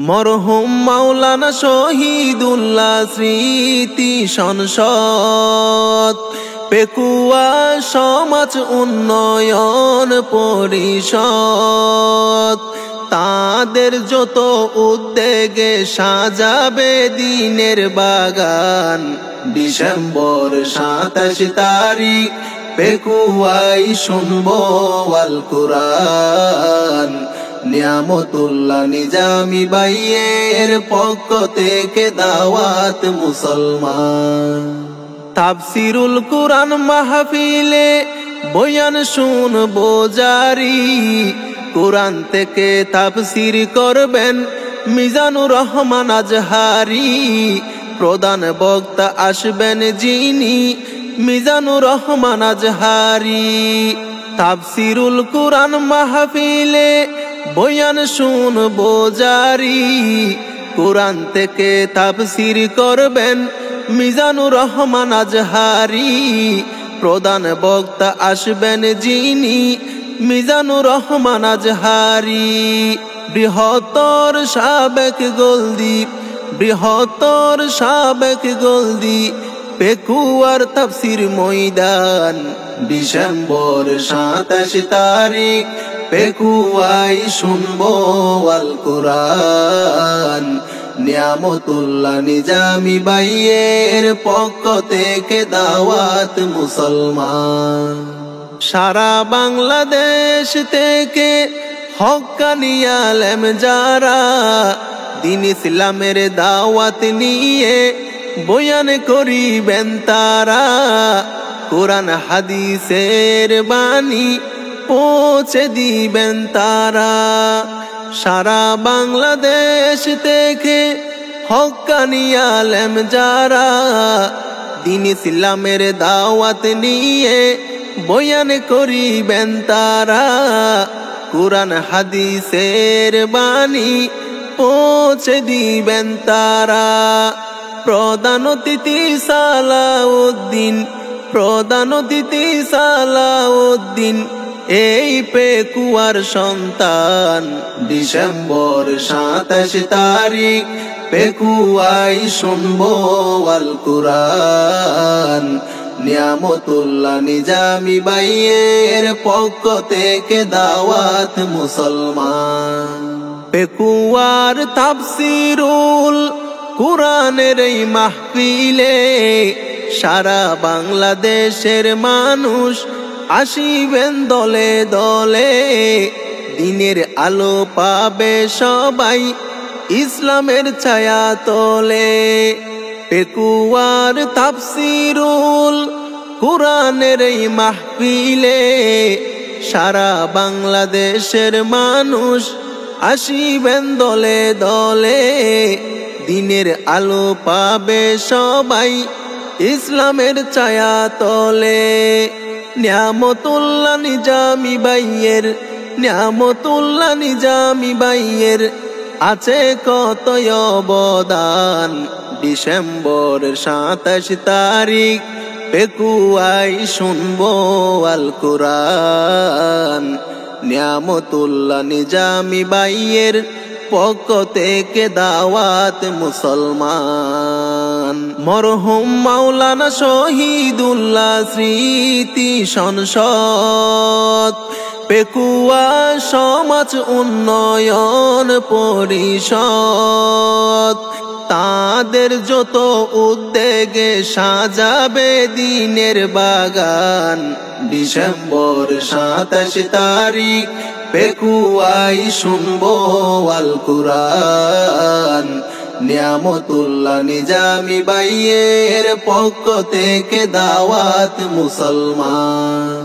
মরহুম মাওলানা শহীদুল্লাহ স্মৃতি সংসদ, পেকুয়া সমাজ উন্নয়ন পরিষদ, তাদের যত উদ্যোগে সাজাবে দিনের বাগান। ডিসেম্বর 27 তারিখ পেকুয়াই শুনবো আল কুরআন। নিয়ামতুল্লাহ নিজামী ভাইয়ের পক্ষ থেকে দাওয়াত মুসলমান। তাফসিরুল কুরআন মাহফিলে বয়ান শুনবো জারি, কুরআন থেকে তাফসির করবেন মিজানুর রহমান আজহারি। প্রধান বক্তা আসবেন যিনি মিজানুর রহমান আজহারি। তাফসিরুল কুরআন মাহফিলে বয়ান শুনবো জারি, কুরআন থেকে তাফসির করবেন মিজানুর রহমান আজহারি। প্রধান বক্তা আসবেন যিনি মিজানুর রহমান আজহারি। বৃহত্তর সাবেক গোলদ্বীপ, বৃহত্তর সাবেক গোলদ্বীপ পেকুয়ার তাফসির ময়দান। ডিসেম্বর 27 তারিখ পেকুয়াই শুনবো আল কুরআন। নিয়ামতুল্লাহ নিজামী ভাইয়ের পক্ষ থেকে দাওয়াত মুসলমান। সারা বাংলাদেশ থেকে হক্কানি আলেম যারা দিন ইসলামের দাওয়াত নিয়ে বয়ান করিবেন তারা, কোরআন হাদিসের বাণী পৌঁছে দিবেন তারা। সারা বাংলাদেশ থেকে হক্কানি আলেম যারা দিন ইসলামের দাওয়াত নিয়ে বয়ান করিবেন তারা, কুরআন হাদিসের বাণী পৌঁছে দিবেন তারা। প্রধান অতিথি সালাউদ্দিন, প্রধান অতিথি সালাউদ্দিন এই পেকুয়ার সন্তান। ডিসেম্বর 27 তারিখ পেকুয়াই শুনবো আল কুরআন। নিয়ামতুল্লাহ নিজামী ভাইয়ের পক্ষ থেকে দাওয়াত মুসলমান। পেকুয়ার তাফসিরুল কুরআনের এই মাহফিলে সারা বাংলাদেশের মানুষ আসিবেন দলে দলে। দিনের আলো পাবে সবাই ইসলামের ছায়া তলে। পেকুয়ার তাফসিরুল কুরআনের এই মাহফিলে সারা বাংলাদেশের মানুষ আসিবেন দলে দলে। দিনের আলো পাবে সবাই ইসলামের ছায়া তলে। নিয়ামতুল্লাহ নিজামী ভাইয়ের, নিয়ামতুল্লাহ নিজামী ভাইয়ের আছে কত অবদান। ডিসেম্বর 27 তারিখ পেকুয়াই শুনবো আল কুরআন। নিয়ামতুল্লাহ নিজামী ভাইয়ের পক্ষ থেকে দাওয়াত মুসলমান। মরহুম মাওলানা শহীদুল্লাহ স্মৃতি সংসদ, পেকুয়া সমাজ উন্নয়ন পরিষদ, তাদের যত উদ্যোগে সাজাবে দিনের বাগান। ডিসেম্বর 27 তারিখ পেকুয়াই শুনবো আল কুরআন। নিয়ামতুল্লাহ নিজামী ভাইয়ের পক্ষ থেকে দাওয়াত মুসলমান।